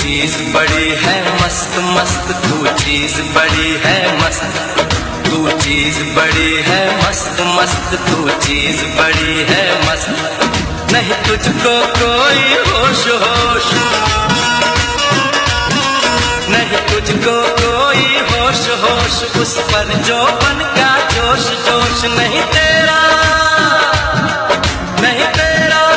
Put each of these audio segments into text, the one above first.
चीज बड़ी है मस्त मस्त, तू चीज बड़ी है मस्त, तू चीज बड़ी है मस्त मस्त, तू चीज बड़ी है मस्त। नहीं तुझको कोई होश होश, नहीं तुझको कोई होश होश, उस पर जो बन का जोश जोश। नहीं तेरा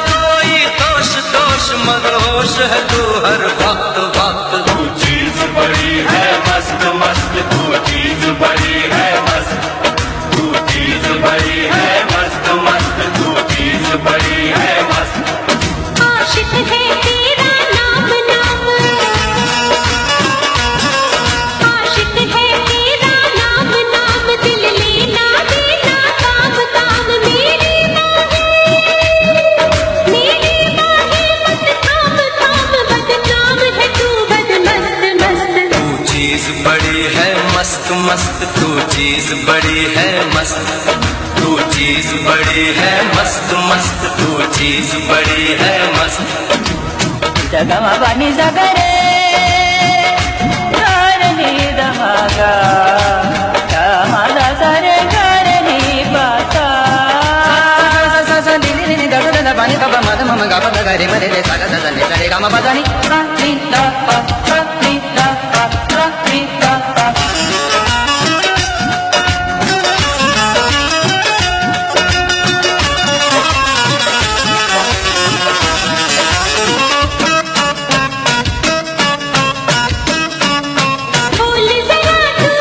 कोई दोष दोष, मगर होश है तू हर वक्त वक्त। तू चीज बड़ी है मस्त मस्त, तू चीज बड़ी है मस्त, तू चीज बड़ी है मस्त मस्त, तू चीज बड़ी है मस्त। आशिक है तेरा नाम नाम, आशिक है तेरा नाम नाम, दिल लेना देना काम काम। मेरी बाहें मत थाम थाम, बदनाम है तू बदमस्त मस्त। तू चीज बड़ी है मस्त मस्त, तू चीज बड़ी है मस्त, तू चीज बड़ी है मस्त मस्त, तू चीज बड़ी है मस्त। जगमा बनी जगरे करनी दमागा, दमागा सरे करनी पासा। पानी का मद मम गा पद गरे मरे रे सा गा सा रे गा म पदा नि रा नि दा पा रा नि दा पा रा नि दा पा। बोल जरा तू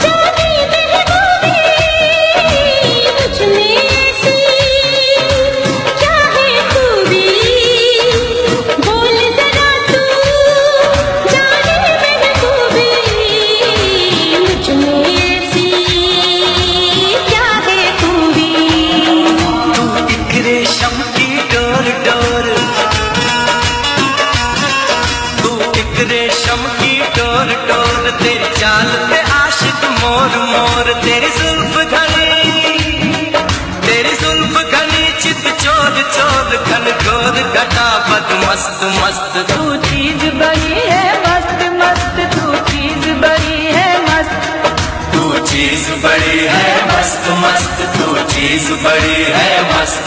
जाने महबूबी, मुझ में ऐसी क्या है खूबी। बोल जरा तू जाने महबूबी, मुझ में ऐसी क्या है खूबी। तू एक रेशम की डोर डोर, तू एक रेशम की डोर डोर, तेरी चाल पे आशिक मोर मोर। तेरी जुल्फ घनी चित चोर चोर, घन घोर घटा बद मस्त मस्त। तू चीज बड़ी है मस्त मस्त, तू चीज बड़ी है मस्त, तू चीज बड़ी है मस्त मस्त, तू चीज बड़ी है मस्त।